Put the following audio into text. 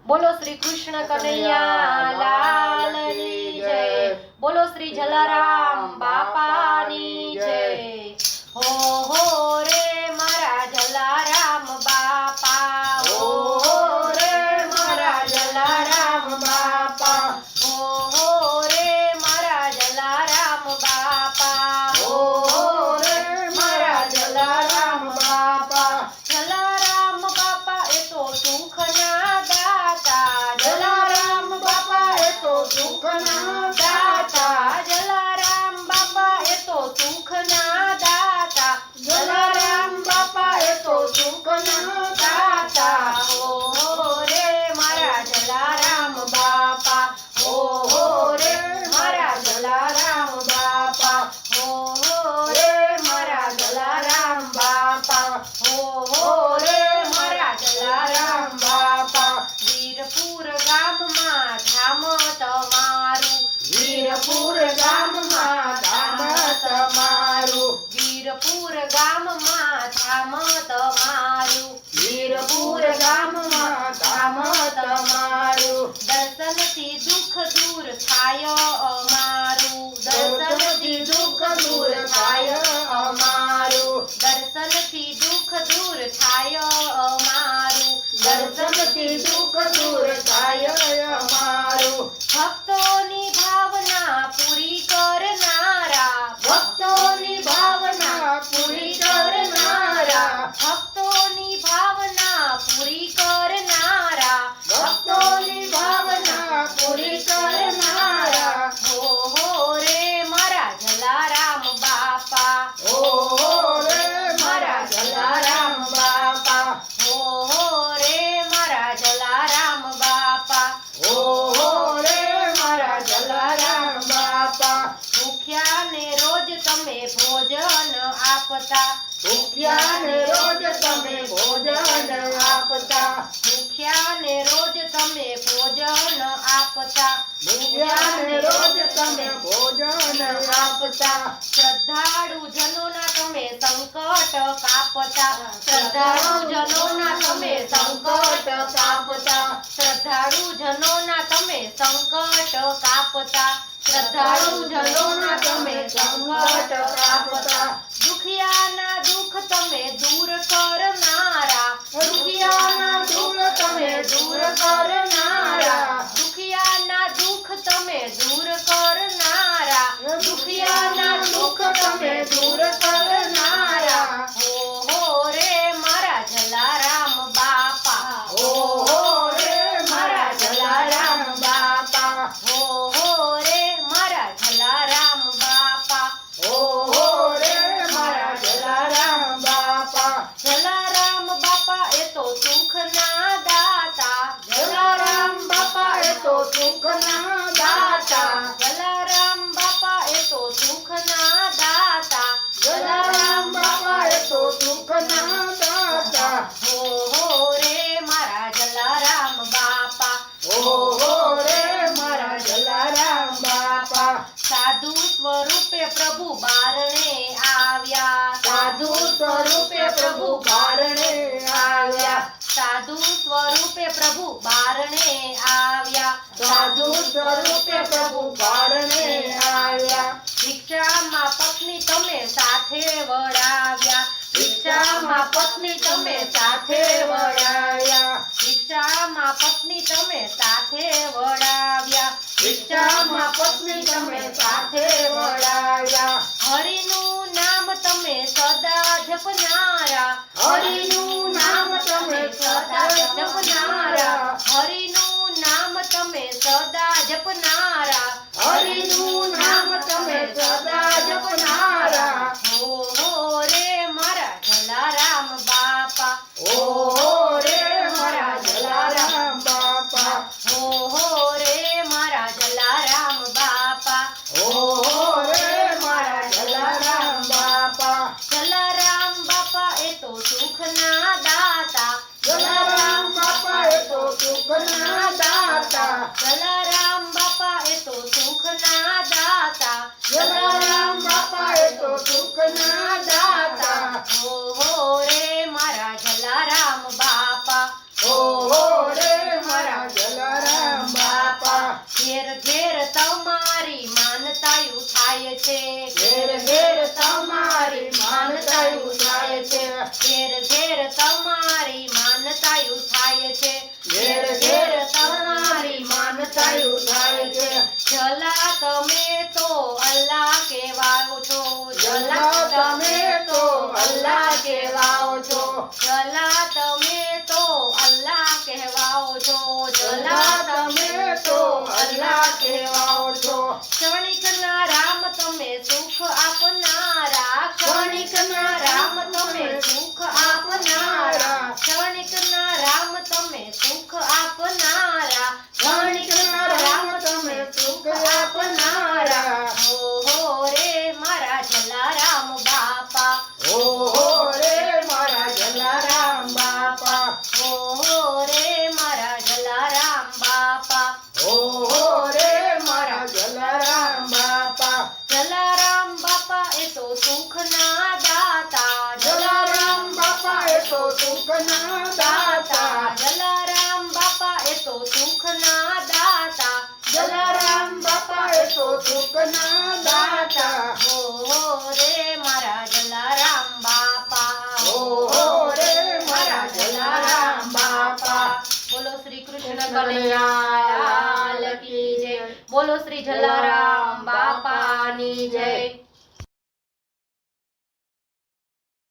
बोलो श्री कृष्ण कन्हैया लाल की जय। बोलो श्री जलाराम बापा नी जय। हो रे मारा जलाराम बापा, हो रे मारा जलाराम बापा, हो रे मारा जलाराम बापा, हो रे मारा जलाराम बापा। जलाराम बापा ए तो सुख ना दाता, जलाराम बापा ए तो सुख ना दाता, जलाराम बापा ए तो सुख ना दाता, जलाराम बापा ए तो सुख ना दाता। हो रे मारा जलाराम बापा, हो रे मारा जलाराम बापा, हो रे मारा जलाराम बापा, हो रे मारा जलाराम बापा। વીરપુર ગામમાં ધામ તમારું, વીરપુર ગામમાં ધામ તમારું, વીરપુર ગામમાં ધામ તમારું, વીરપુર ગામમાં ધામ તમારું। દર્શનથી દુઃખ દૂર થાય અમારું, દર્શનથી દુઃખ દૂર થાય અમારું, દર્શનથી દુઃખ દૂર થાય અમારું, દર્શનથી દુઃખ દૂર થાય અમારું। ભક્તોની ભાવના પૂરી કરનારા, ભક્તોની ભાવના પૂરી કરનારા, ભક્તોની ભાવના પૂરી કરનારા, ભક્તોની ભાવના પૂરી કરનારા। હો રે મારા જલારામ બાપા, હો રે મારા જલારામ બાપા, હો રે મારા જલારામ બાપા, હો રે મારા જલારામ બાપા। ભૂખ્યાને રોજ તમે ભોજન આપતા, ભૂખ્યાને રોજ તમે ભોજન આપતા, ભૂખ્યાને રોજ તમે ભોજન આપતા, ભૂખ્યાને રોજ તમે ભોજન આપતા। શ્રદ્ધાળુ જનોના તમે સંકટ કાપતા, શ્રદ્ધાળુ જનોના તમે સંકટ કાપતા, શ્રદ્ધાળુ જનોના તમે સંકટ કાપતા, શ્રદ્ધાળુ જનોના તમે સંકટ કાપતા। દુખિયાના દુઃખ તમે દૂર કરનારા, દુખિયાના દુઃખ તમે દૂર કરનારા, દુખિયાના દુઃખ તમે દૂર કરનારા, દુખિયાના દુઃખ તમે દૂર કરનારા। હો રે મારા જલારામ બાપા, હો રે મારા જલારામ બાપા, હો રે મારા જલારામ બાપા, હો રે મારા જલારામ બાપા। જલારામ બાપા એ તો સુખ ના દાતા, જલારામ બાપા એ તો સુખ ના દાતા, જલારામ બાપા એ તો સુખ ના દાતા, જલારામ બાપા એ તો સુખ ના દાતા। હો રે મારા જલારામ બાપા, હો રે મારા જલારામ બાપા। સાધુ સ્વરૂપે પ્રભુ બારણે આવ્યા, સાધુ સ્વરૂપે પ્રભુ બારણે આવ્યા, સાધુ સ્વરૂપે પ્રભુ બારણે આવ્યા, સાધુ સ્વરૂપે પ્રભુ બારણે આવ્યા। ભિક્ષામાં પત્ની તમે સાથે વળાવ્યા, ભિક્ષામાં પત્ની તમે સાથે વળાવ્યા, ભિક્ષામાં પત્ની તમે સાથે વળાવ્યા, ભિક્ષામાં પત્ની તમે સાથે વળાવ્યા। હરિનું નામ તમે સદા જપનારા, હરિનું નામ તમે સદા જપનારા, હરિનું નામ તમે સદા જપનારા, હરિનું નામ તમે સદા જપનારા। હો રે મારા જલારામ બાપા, હો રે મારા જલારામ બાપા, હો રે મારા જલારામ બાપા, હો રે મારા જલારામ બાપા। જલારામ બાપા એ તો સુખ ના દાતા, જલારામ બાપા એ તો સુખ ના દાતા, જલારામ બાપા થાય છે ઘેર ઘેર તમારી માનતાયું થાય છે ઘેર ઘેર તમારી માનતાયું થાય છે ઘેર ઘેર તમારી માનતાયું થાય છે જલા તમે તો અલ્લાહ કહેવાઓ છો જલા તમે તો અલ્લાહ કહેવાઓ છો જલા તમે તો અલ્લાહ કહેવાઓ છો જલા તમે તો અલ્લાહ કહેવાઓ છો ક્ષણિકના રામ તમે સુખ આપનારા ક્ષણિકના રામ તમે સુખ આપનારા ક્ષણિકના રામ તમે સુખ આપનારા ક્ષણિકના રામ તમે સુખ આપનારા ઓહો રે મારા જલારામ બાપા ઓહો રે મારા જલારામ બાપા ઓહો રે મારા જલારામ બાપા ઓહો રે મારા જલારામ બાપા જલારામ બાપા એ તો સુખના દાતા જલારામ બાપા એ તો સુખના દાતા જલારામ બાપા એ તો સુખના દાતા જલારામ બાપા એ તો સુખના દાતા ઓહો રે મારા જલારામ બાપા ઓહો રે મારા જલારામ બાપા બોલો શ્રી કૃષ્ણ કનૈયા લાલ કી જય બોલો શ્રી જલારામ બાપાની જય